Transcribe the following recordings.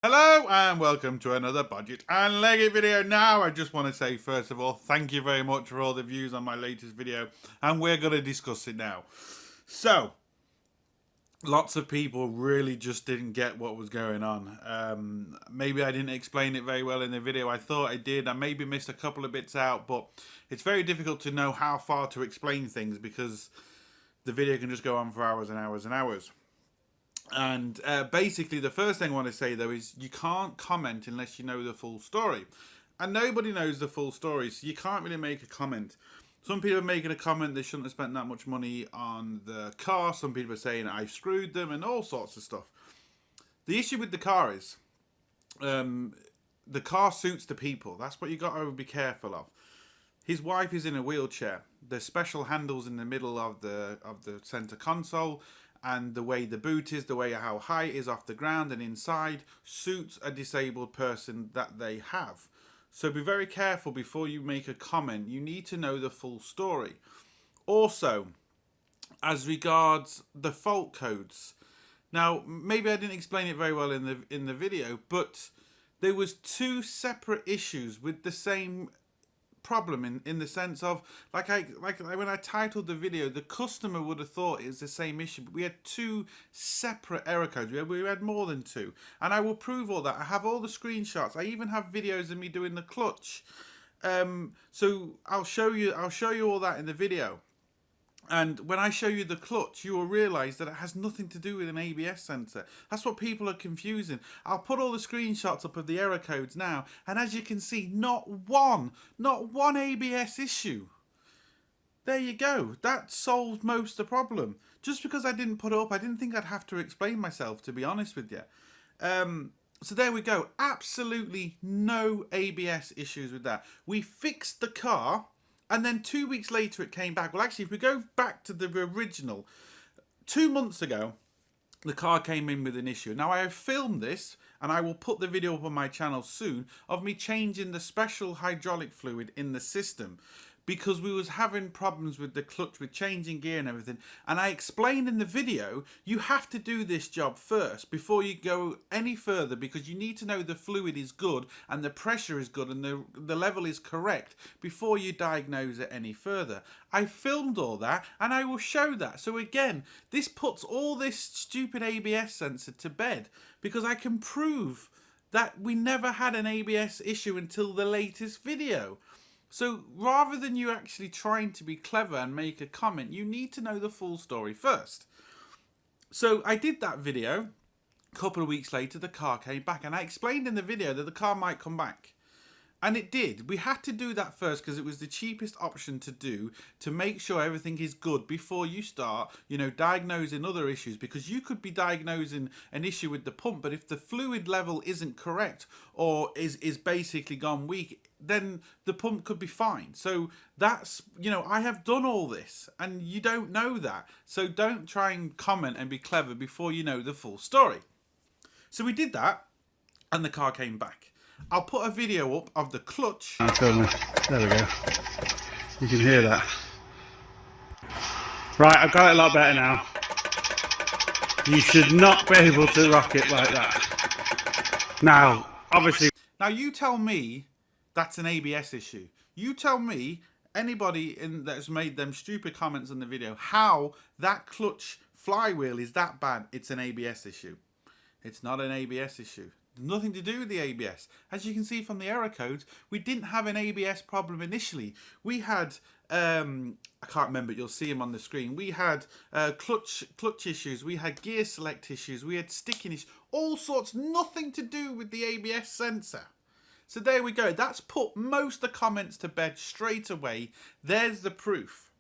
Hello and welcome to another Bodgit and Leggit video. Now I just want to say first of all thank you very much for all the views on my latest video, and we're going to discuss it now. So lots of people really just didn't get what was going on. Maybe I didn't explain it very well in the video. I thought I did. I maybe missed a couple of bits out, but it's very difficult to know how far to explain things because the video can just go on for hours and hours and hours. And basically the first thing I want to say though is you can't comment unless you know the full story, and nobody knows the full story, so you can't really make a comment. Some people are making a comment they shouldn't have spent that much money on the car. Some people are saying I screwed them and all sorts of stuff. The issue with the car is the car suits the people. That's what you got to be careful of. His wife is in a wheelchair. There's special handles in the middle of the center console, and the way the boot is, the way how high it is off the ground and inside, suits a disabled person that they have. So be very careful before you make a comment. You need to know the full story. Also, as regards the fault codes, now maybe I didn't explain it very well in the video, but there was two separate issues with the same problem in the sense of like when I titled the video, the customer would have thought it was the same issue, but we had two separate error codes. We had more than two, and I will prove all that. I have all the screenshots. I even have videos of me doing the clutch. So I'll show you all that in the video. And when I show you the clutch, you will realise that it has nothing to do with an ABS sensor. That's what people are confusing. I'll put all the screenshots up of the error codes now, and as you can see, not one ABS issue. There you go. That solved most of the problem. Just because I didn't put it up, I didn't think I'd have to explain myself, to be honest with you. So there we go. Absolutely no ABS issues with that. We fixed the car. And then 2 weeks later it came back. Well, actually, if we go back to the original, 2 months ago, the car came in with an issue. Now, I have filmed this, and I will put the video up on my channel soon, of me changing the special hydraulic fluid in the system, because we was having problems with the clutch, with changing gear and everything. And I explained in the video, you have to do this job first before you go any further, because you need to know the fluid is good and the pressure is good and the level is correct before you diagnose it any further. I filmed all that and I will show that. So again, this puts all this stupid ABS sensor to bed, because I can prove that we never had an ABS issue until the latest video. So rather than you actually trying to be clever and make a comment, you need to know the full story first. So I did that video. A couple of weeks later, the car came back, and I explained in the video that the car might come back. And it did. We had to do that first because it was the cheapest option to do, to make sure everything is good before you start, diagnosing other issues. Because you could be diagnosing an issue with the pump, but if the fluid level isn't correct or is basically gone weak, then the pump could be fine. So that's, I have done all this and you don't know that. So don't try and comment and be clever before you know the full story. So we did that and the car came back. I'll put a video up of the clutch. There we go. You can hear that. Right, I've got it a lot better now. You should not be able to rock it like that. Now, obviously... Now you tell me that's an ABS issue. You tell me, anybody that's made them stupid comments in the video, how that clutch flywheel is that bad. It's an ABS issue. It's not an ABS issue. Nothing to do with the ABS. As you can see from the error codes, we didn't have an ABS problem initially. We had, I can't remember, you'll see them on the screen. We had clutch issues, we had gear select issues, we had sticking issues, all sorts, nothing to do with the ABS sensor. So there we go. That's put most of the comments to bed straight away. There's the proof.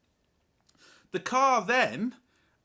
The car then,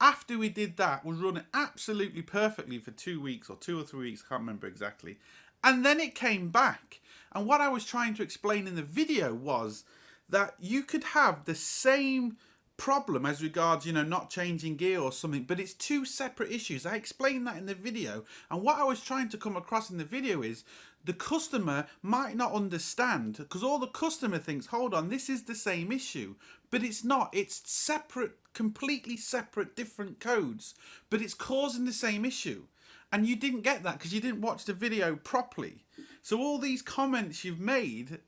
after we did that, was running absolutely perfectly for 2 weeks or 2 or 3 weeks, I can't remember exactly. And then it came back. And what I was trying to explain in the video was that you could have the same problem as regards, not changing gear or something, but it's two separate issues. I explained that in the video. And what I was trying to come across in the video is the customer might not understand, because all the customer thinks, hold on, this is the same issue, but it's not. It's separate, completely separate, different codes, but it's causing the same issue. And you didn't get that because you didn't watch the video properly. So all these comments you've made,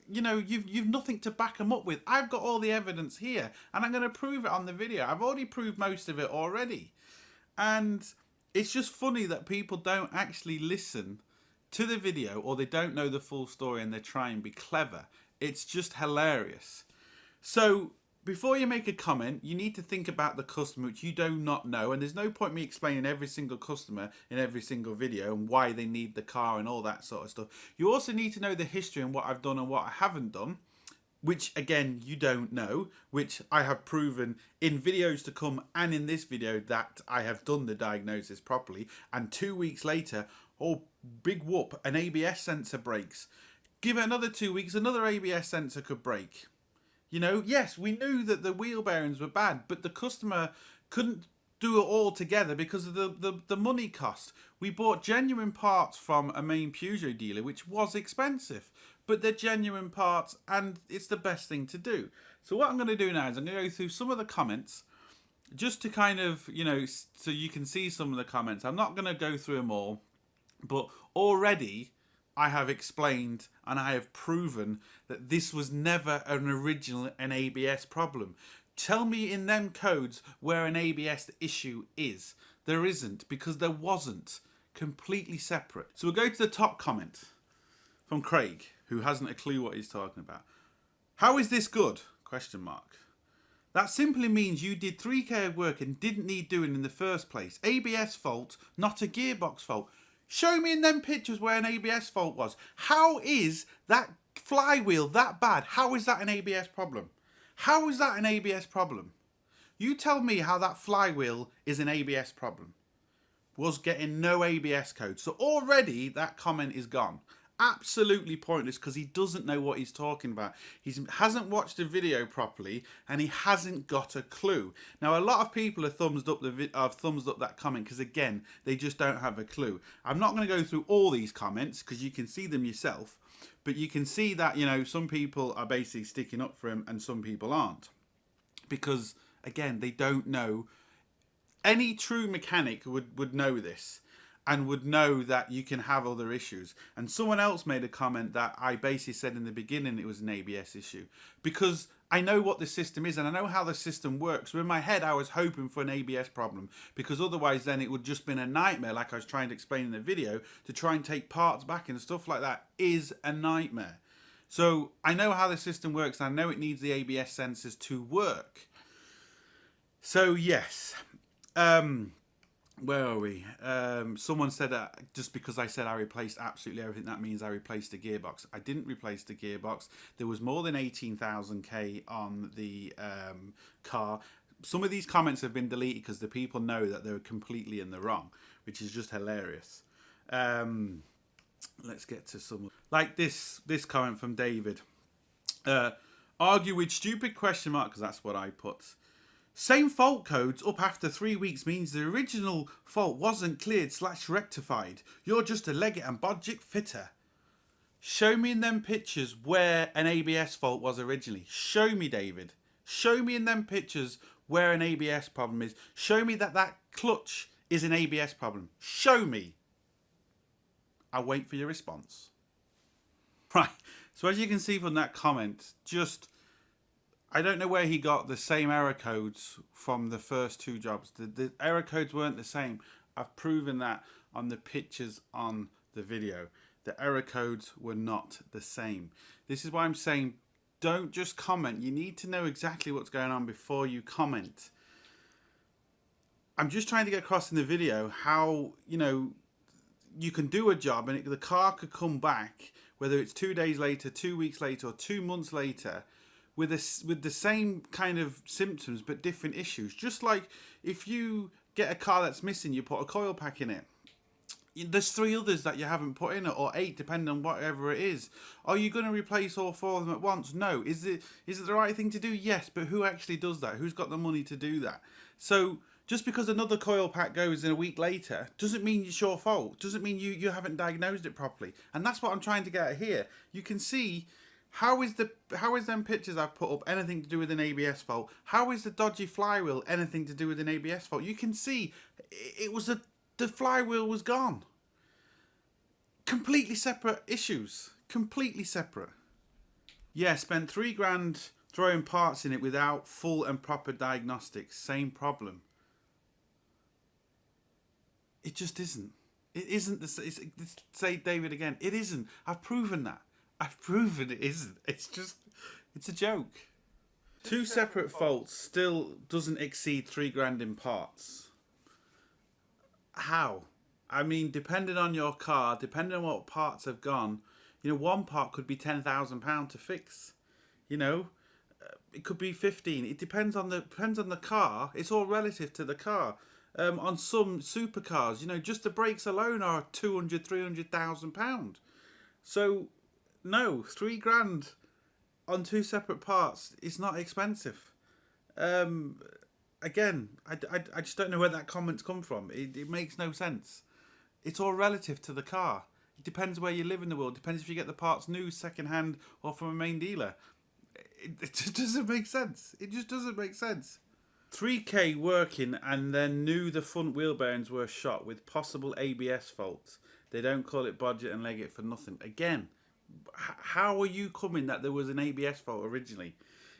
you know, you've nothing to back them up with. I've got all the evidence here, and I'm going to prove it on the video. I've already proved most of it already. And it's just funny that people don't actually listen to the video, or they don't know the full story and they try and be clever. It's just hilarious. So before you make a comment, you need to think about the customer, which you do not know. And there's no point me explaining every single customer in every single video and why they need the car and all that sort of stuff. You also need to know the history and what I've done and what I haven't done, which again, you don't know, which I have proven in videos to come and in this video that I have done the diagnosis properly. And 2 weeks later, oh, big whoop, an ABS sensor breaks. Give it another 2 weeks, another ABS sensor could break. You know, yes, we knew that the wheel bearings were bad, but the customer couldn't do it all together because of the money cost. We bought genuine parts from a main Peugeot dealer, which was expensive, but they're genuine parts and it's the best thing to do. So what I'm going to do now is I'm going to go through some of the comments just to kind of, you know, so you can see some of the comments. I'm not going to go through them all, but already I have explained and I have proven that this was never an ABS problem. Tell me in them codes where an ABS issue is. There isn't, because there wasn't. Completely separate. So we'll go to the top comment from Craig, who hasn't a clue what he's talking about. How is this good? Question mark. That simply means you did 3K of work and didn't need doing in the first place. ABS fault, not a gearbox fault. Show me in them pictures where an ABS fault was. How is that flywheel that bad? How is that an ABS problem? How is that an ABS problem? You tell me how that flywheel is an ABS problem. Was getting no ABS code. So already that comment is gone. Absolutely pointless because he doesn't know what he's talking about. He hasn't watched the video properly and he hasn't got a clue. Now a lot of people have thumbs up that comment because again they just don't have a clue. I'm not going to go through all these comments because you can see them yourself, but you can see that, you know, some people are basically sticking up for him and some people aren't, because again they don't know. Any true mechanic would know this and would know that you can have other issues. And someone else made a comment that I basically said in the beginning it was an ABS issue, because I know what the system is and I know how the system works. So in my head I was hoping for an ABS problem, because otherwise then it would just been a nightmare, like I was trying to explain in the video. To try and take parts back and stuff like that is a nightmare. So I know how the system works and I know it needs the ABS sensors to work. So yes, where are we? Someone said that just because I said I replaced absolutely everything, that means I replaced the gearbox. I didn't replace the gearbox. There was more than 18,000 K on the car. Some of these comments have been deleted because the people know that they were completely in the wrong, which is just hilarious. Let's get to some, like this comment from David. Argue with stupid question mark, because that's what I put. Same fault codes up after 3 weeks means the original fault wasn't cleared / rectified. You're just a leggit and bodgit fitter. Show me in them pictures where an ABS fault was originally. Show me, David. Show me in them pictures where an ABS problem is. Show me that clutch is an ABS problem. Show me. I'll wait for your response. Right. So as you can see from that comment, I don't know where he got the same error codes from the first 2 jobs. The error codes weren't the same. I've proven that on the pictures on the video. The error codes were not the same. This is why I'm saying don't just comment. You need to know exactly what's going on before you comment. I'm just trying to get across in the video how, you know, you can do a job and the car could come back, whether it's 2 days later, 2 weeks later, or 2 months later, with the same kind of symptoms but different issues. Just like if you get a car that's missing, you put a coil pack in it. There's 3 others that you haven't put in it, or 8, depending on whatever it is. Are you going to replace all 4 of them at once? No. Is it the right thing to do? Yes, but who actually does that? Who's got the money to do that? So just because another coil pack goes in a week later doesn't mean it's your fault. Doesn't mean you haven't diagnosed it properly. And that's what I'm trying to get at here. You can see, how is them pictures I've put up anything to do with an ABS fault? How is the dodgy flywheel anything to do with an ABS fault? You can see it was a The flywheel was gone. Completely separate issues. Completely separate. Yeah, spent £3 throwing parts in it without full and proper diagnostics. Same problem. It just isn't. It isn't the. Say David again. It isn't. I've proven that. I've proven it isn't. It's just. It's a joke. Two separate faults still doesn't exceed £3 in parts. How? I mean, depending on your car, depending on what parts have gone, you know, one part could be £10,000 to fix. You know, it could be 15. It depends on the car. It's all relative to the car. On some supercars, you know, just the brakes alone are £200,000-300,000. So, no, £3 on two separate parts is not expensive. Again, I just don't know where that comment's come from. It makes no sense. It's all relative to the car. It depends where you live in the world. It depends if you get the parts new, second hand, or from a main dealer. It just doesn't make sense. It just doesn't make sense. 3K working and then knew the front wheel bearings were shot with possible ABS faults. They don't call it bodgit and leggit for nothing. Again, how are you coming that there was an ABS fault originally?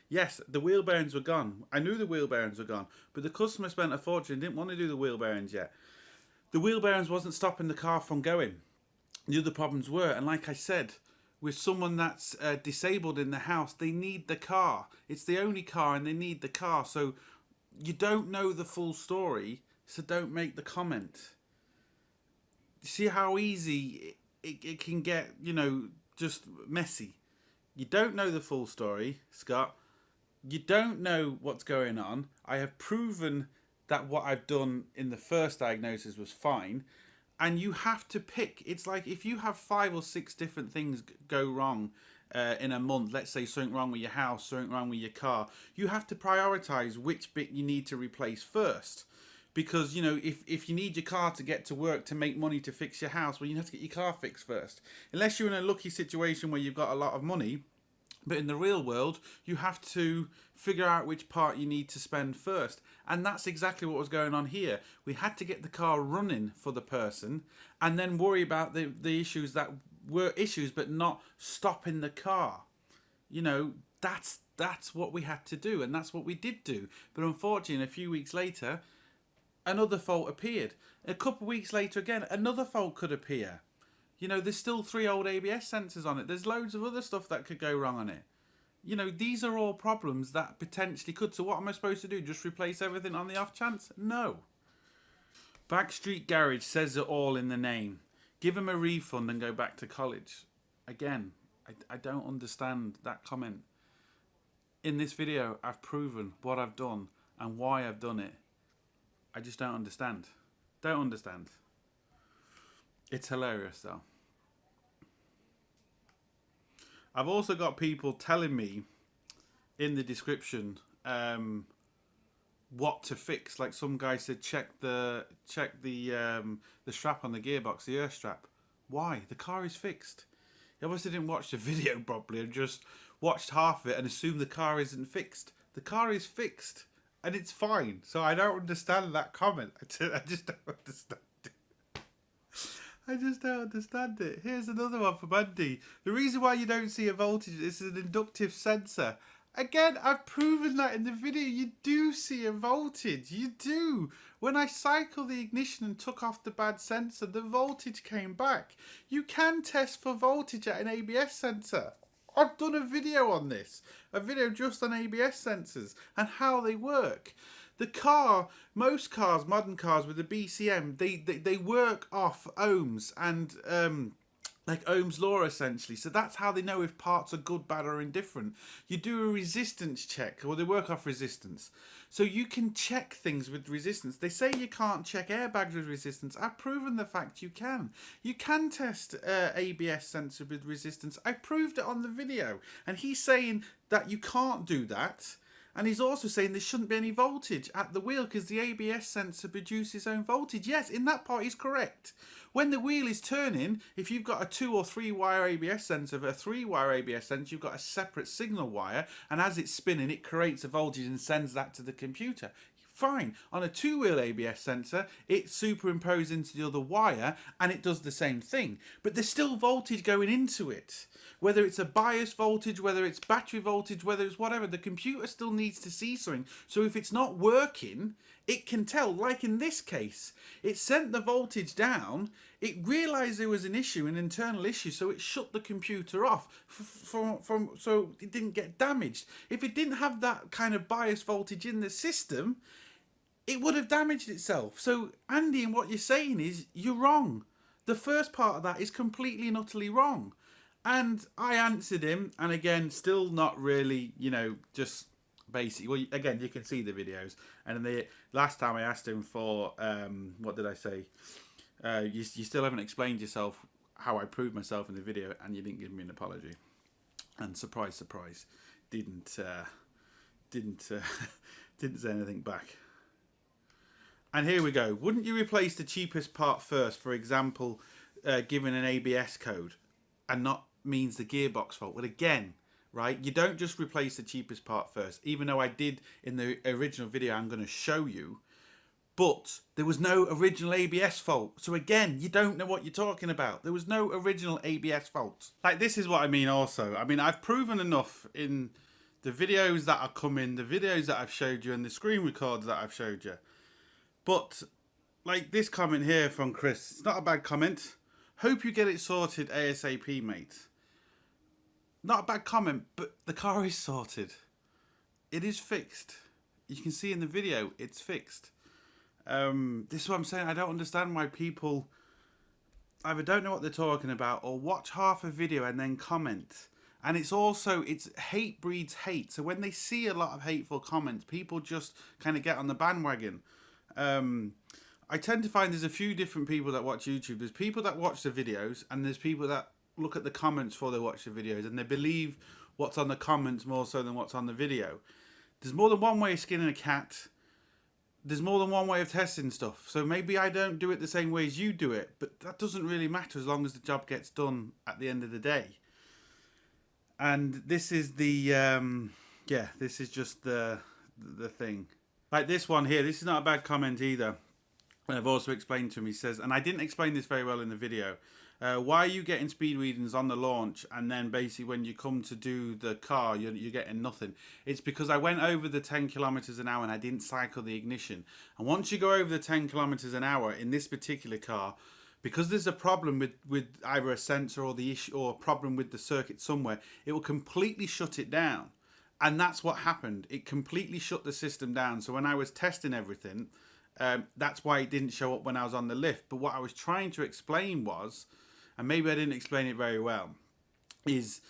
Yes, the wheel bearings were gone. I knew the wheel bearings were gone, but the customer spent a fortune and didn't want to do the wheel bearings yet. The wheel bearings wasn't stopping the car from going. The other problems were, and like I said, with someone that's disabled in the house, they need the car. It's the only car and they need the car. So you don't know the full story, so don't make the comment. See how easy it can get, you know, just messy. You don't know the full story, Scott. You don't know what's going on. I have proven that what I've done in the first diagnosis was fine. And you have to pick. It's like if you have 5 or 6 different things go wrong in a month, let's say something wrong with your house, something wrong with your car, you have to prioritize which bit you need to replace first. Because, you know, if you need your car to get to work to make money to fix your house, well, you have to get your car fixed first. Unless you're in a lucky situation where you've got a lot of money. But in the real world, you have to figure out which part you need to spend first. And that's exactly what was going on here. We had to get the car running for the person and then worry about the issues that were issues but not stopping the car. You know, that's what we had to do, and that's what we did do. But unfortunately, a few weeks later, another fault appeared. A couple of weeks later again, another fault could appear. You know, there's still 3 old ABS sensors on it. There's loads of other stuff that could go wrong on it. You know, these are all problems that potentially could. So what am I supposed to do? Just replace everything on the off chance? No. Backstreet Garage says it all in the name. Give him a refund and go back to college. Again, I don't understand that comment. In this video, I've proven what I've done and why I've done it. I just don't understand. Don't understand. It's hilarious though. I've also got people telling me in the description what to fix. Like some guy said, check the strap on the gearbox, the ear strap. Why? The car is fixed. He obviously didn't watch the video properly and just watched half of it and assumed the car isn't fixed. The car is fixed and it's fine. So I don't understand that comment. I just don't understand. I just don't understand it. Here's another one from Andy. The reason why you don't see a voltage is an inductive sensor. Again, I've proven that in the video. You do see a voltage. You do. When I cycled the ignition and took off the bad sensor, the voltage came back. You can test for voltage at an ABS sensor. I've done a video on this. A video just on ABS sensors and how they work. The car, most cars, modern cars with a BCM, they work off ohms and like Ohm's law essentially. So that's how they know if parts are good, bad or indifferent. You do a resistance check, or they work off resistance. So you can check things with resistance. They say you can't check airbags with resistance. I've proven the fact you can. You can test ABS sensor with resistance. I proved it on the video. And he's saying that you can't do that. And he's also saying there shouldn't be any voltage at the wheel because the ABS sensor produces its own voltage. Yes, in that part he's correct. When the wheel is turning, if you've got a 2 or 3 wire ABS sensor, a 3 wire ABS sensor, you've got a separate signal wire, and as it's spinning, it creates a voltage and sends that to the computer. fine. On a two-wheel ABS sensor, it's superimposed into the other wire and it does the same thing. But there's still voltage going into it. Whether it's a bias voltage, whether it's battery voltage, whether it's whatever, the computer still needs to see something. So if it's not working, it can tell. Like in this case, it sent the voltage down, it realised there was an issue, an internal issue, so it shut the computer off so it didn't get damaged. If it didn't have that kind of bias voltage in the system, it would have damaged itself. So Andy, and what you're saying is you're wrong. The first part of that is completely and utterly wrong. And I answered him, and again, still not really, you know, just basically. Well, again, you can see the videos. And the last time I asked him for, what did I say? You still haven't explained yourself, how I proved myself in the video, and you didn't give me an apology. And surprise, surprise, didn't say anything back. And here we go. Wouldn't you replace the cheapest part first? For example, given an ABS code, and not means the gearbox fault. Well, again, right, you don't just replace the cheapest part first, even though I did in the original video I'm going to show you, but there was no original ABS fault. So again, you don't know what you're talking about. There was no original ABS fault. Like, this is what I mean also. I mean, I've proven enough in the videos that are coming, the videos that I've showed you, and the screen records that I've showed you. But like this comment here from Chris, it's not a bad comment. Hope you get it sorted ASAP, mate. Not a bad comment, but the car is sorted. It is fixed. You can see in the video, it's fixed. This is what I'm saying. I don't understand why people either don't know what they're talking about or watch half a video and then comment. And it's also, it's hate breeds hate. So when they see a lot of hateful comments, people just kind of get on the bandwagon. I tend to find there's a few different people that watch YouTube. There's people that watch the videos, and there's people that look at the comments before they watch the videos, and they believe what's on the comments more so than what's on the video. There's more than one way of skinning a cat. There's more than one way of testing stuff. So maybe I don't do it the same way as you do it, but that doesn't really matter as long as the job gets done at the end of the day. And this is the, yeah, this is just the thing. Like this one here, this is not a bad comment either. And I've also explained to him, he says, and I didn't explain this very well in the video, why are you getting speed readings on the launch and then basically when you come to do the car, you're getting nothing? It's because I went over the 10 kilometers an hour and I didn't cycle the ignition. And once you go over the 10 kilometers an hour in this particular car, because there's a problem with either a sensor or the issue or a problem with the circuit somewhere, it will completely shut it down. And that's what happened. It completely shut the system down. So when I was testing everything, that's why it didn't show up when I was on the lift. But what I was trying to explain was, and maybe I didn't explain it very well, is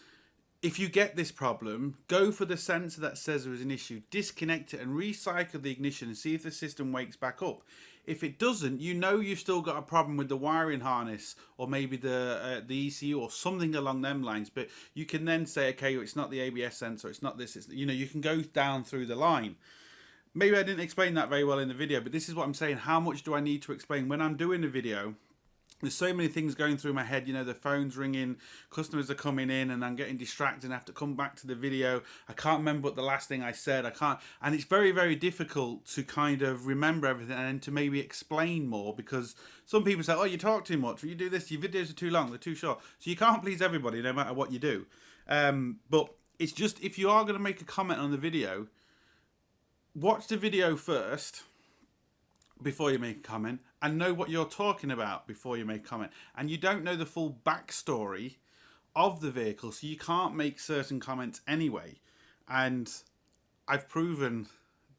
if you get this problem, go for the sensor that says there was an issue, disconnect it and recycle the ignition and see if the system wakes back up. If it doesn't, you know you've still got a problem with the wiring harness or maybe the ECU or something along them lines. But you can then say, okay, it's not the ABS sensor, it's not this, it's, you know, you can go down through the line. Maybe I didn't explain that very well in the video, but this is what I'm saying. How much do I need to explain? When I'm doing the video, there's so many things going through my head. You know, the phone's ringing, customers are coming in, and I'm getting distracted and I have to come back to the video. I can't remember what the last thing I said. I can't, and it's very, very difficult to kind of remember everything and to maybe explain more, because some people say, oh, you talk too much, or you do this, your videos are too long, they're too short. So you can't please everybody no matter what you do. But it's just, if you are going to make a comment on the video, watch the video first before you make a comment and know what you're talking about before you make a comment. And you don't know the full backstory of the vehicle, so you can't make certain comments anyway. And I've proven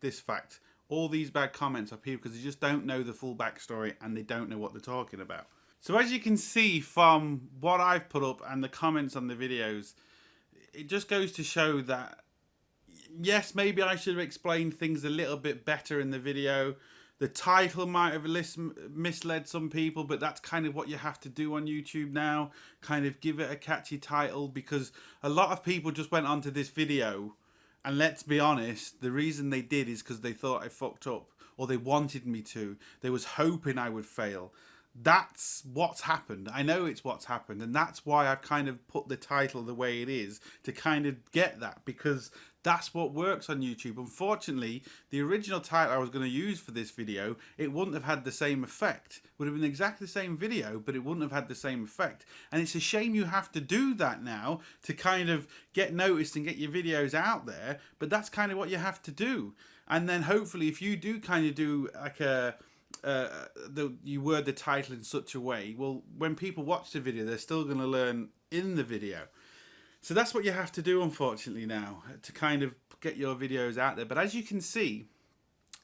this fact. All these bad comments are people because they just don't know the full backstory and they don't know what they're talking about. So as you can see from what I've put up and the comments on the videos, it just goes to show that yes, maybe I should have explained things a little bit better in the video. The title might have misled some people, but that's kind of what you have to do on YouTube now. Kind of give it a catchy title, because a lot of people just went onto this video, and let's be honest, the reason they did is because they thought I fucked up, or they wanted me to. They was hoping I would fail. That's what's happened. I know it's what's happened, and that's why I've kind of put the title the way it is, to kind of get that, because that's what works on YouTube. Unfortunately, the original title I was going to use for this video, it wouldn't have had the same effect. It would have been exactly the same video, but it wouldn't have had the same effect. And it's a shame you have to do that now to kind of get noticed and get your videos out there, but that's kind of what you have to do. And then hopefully if you do kind of do like you word the title in such a way, well, when people watch the video, they're still going to learn in the video. So that's what you have to do, unfortunately, now, to kind of get your videos out there. But as you can see,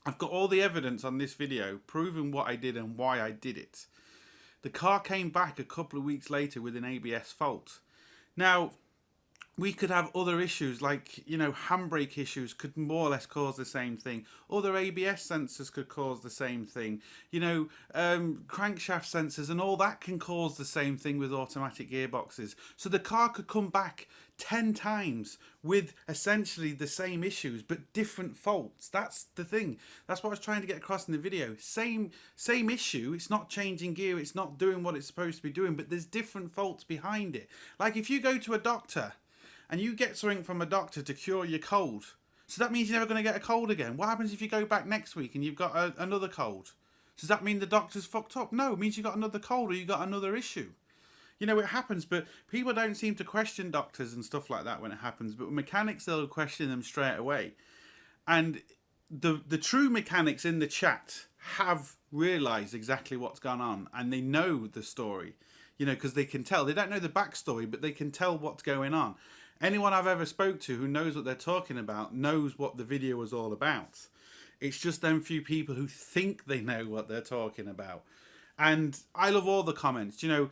I've got all the evidence on this video proving what I did and why I did it. The car came back a couple of weeks later with an ABS fault. Now, we could have other issues, like, you know, handbrake issues could more or less cause the same thing. Other ABS sensors could cause the same thing. You know, crankshaft sensors and all that can cause the same thing with automatic gearboxes. So the car could come back 10 times with essentially the same issues, but different faults. That's the thing. That's what I was trying to get across in the video. Same issue. It's not changing gear. It's not doing what it's supposed to be doing, but there's different faults behind it. Like if you go to a doctor and you get something from a doctor to cure your cold, so that means you're never going to get a cold again. What happens if you go back next week and you've got another cold? Does that mean the doctor's fucked up? No, it means you've got another cold or you've got another issue. You know, it happens, but people don't seem to question doctors and stuff like that when it happens. But mechanics, they'll question them straight away. And the true mechanics in the chat have realised exactly what's gone on, and they know the story, you know, because they can tell. They don't know the backstory, but they can tell what's going on. Anyone I've ever spoke to who knows what they're talking about knows what the video was all about. It's just them few people who think they know what they're talking about. And I love all the comments, you know,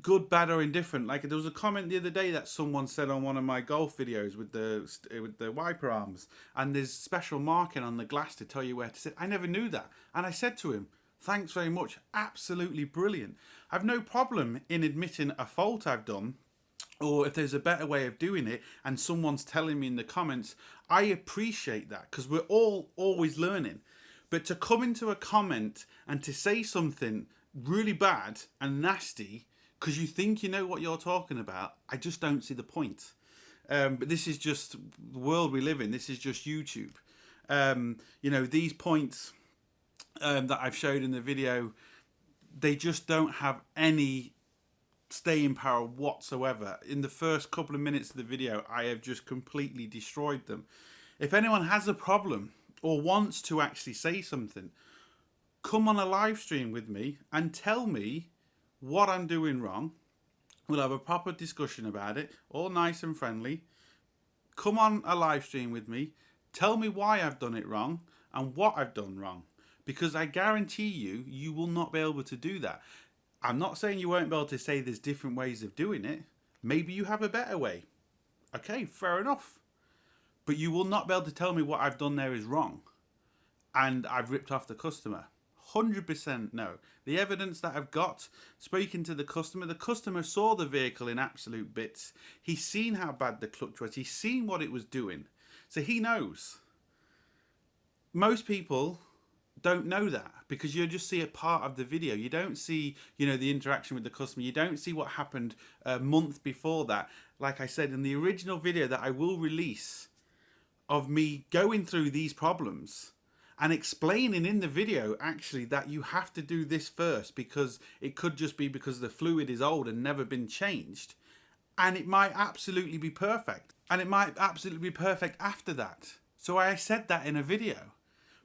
good, bad or indifferent. Like there was a comment the other day that someone said on one of my golf videos with the wiper arms, and there's special marking on the glass to tell you where to sit. I never knew that. And I said to him, thanks very much, absolutely brilliant. I've no problem in admitting a fault I've done, or if there's a better way of doing it and someone's telling me in the comments. I appreciate that, because we're all always learning. But to come into a comment and to say something really bad and nasty because you think you know what you're talking about, I just don't see the point. But this is just the world we live in. This is just YouTube. You know, these points that I've showed in the video, they just don't have any staying power whatsoever. In the first couple of minutes of the video, I have just completely destroyed them. If anyone has a problem or wants to actually say something, come on a live stream with me and tell me what I'm doing wrong. We'll have a proper discussion about it, all nice and friendly. Come on a live stream with me, tell me why I've done it wrong and what I've done wrong, because I guarantee you, you will not be able to do that. I'm not saying you won't be able to say there's different ways of doing it. Maybe you have a better way. Okay, fair enough. But you will not be able to tell me what I've done there is wrong and I've ripped off the customer. 100% no. The evidence that I've got, speaking to the customer saw the vehicle in absolute bits. He's seen how bad the clutch was. He's seen what it was doing. So he knows. Most people don't know that because you just see a part of the video. You don't see, you know, the interaction with the customer. You don't see what happened a month before that. Like I said, in the original video that I will release of me going through these problems and explaining in the video actually that you have to do this first, because it could just be because the fluid is old and never been changed, and it might absolutely be perfect, and it might absolutely be perfect after that. So I said that in a video,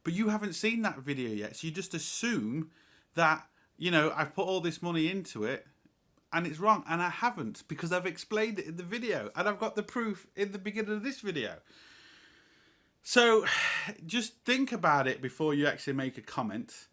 but you haven't seen that video yet, so you just assume that, you know, I've put all this money into it and it's wrong, and I haven't, because I've explained it in the video and I've got the proof in the beginning of this video. So just think about it before you actually make a comment.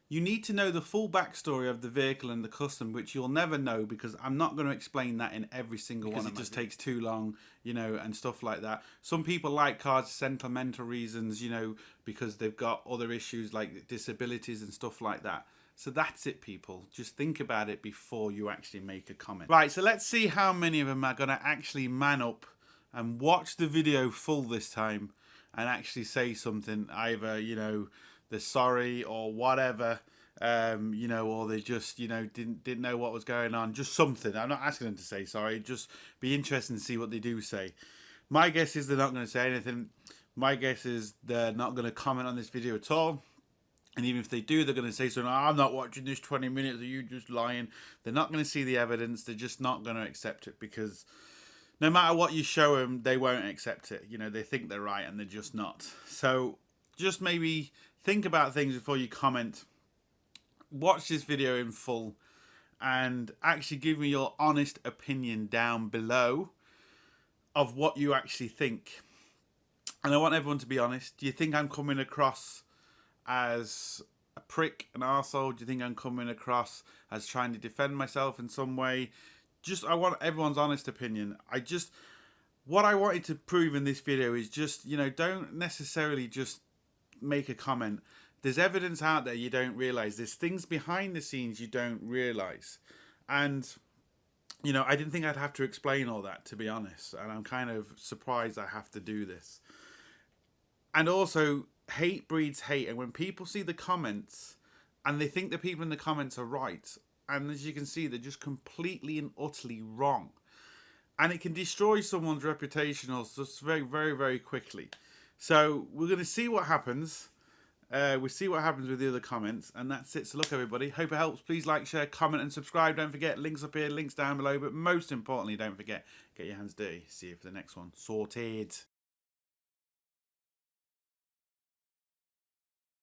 You need to know the full backstory of the vehicle and the custom, which you'll never know because I'm not going to explain that in every single one. It just takes too long, you know, and stuff like that. Some people like cars for sentimental reasons, you know, because they've got other issues like disabilities and stuff like that. So that's it, people. Just think about it before you actually make a comment. Right, so let's see how many of them are going to actually man up and watch the video full this time and actually say something, either, you know, they're sorry or whatever, you know, or they just, you know, didn't know what was going on. Just something. I'm not asking them to say sorry. Just be interesting to see what they do say. My guess is they're not going to say anything. My guess is they're not going to comment on this video at all. And even if they do, they're going to say something, oh, I'm not watching this 20 minutes, are you just lying? They're not going to see the evidence. They're just not going to accept it, because no matter what you show them, they won't accept it. You know, they think they're right and they're just not. So just maybe think about things before you comment. Watch this video in full and actually give me your honest opinion down below of what you actually think. And I want everyone to be honest. Do you think I'm coming across as a prick, an arsehole? Do you think I'm coming across as trying to defend myself in some way? I want everyone's honest opinion. What I wanted to prove in this video is just, you know, don't necessarily just make a comment. There's evidence out there you don't realize. There's things behind the scenes you don't realize. And, you know, I didn't think I'd have to explain all that, to be honest. And I'm kind of surprised I have to do this. And also, hate breeds hate. And when people see the comments and they think the people in the comments are right, and as you can see, they're just completely and utterly wrong. And it can destroy someone's reputation also just very, very, very quickly. So we're going to see what happens. We'll see what happens with the other comments. And that's it. So look, everybody. Hope it helps. Please like, share, comment, and subscribe. Don't forget, links up here, links down below. But most importantly, don't forget, get your hands dirty. See you for the next one. Sorted.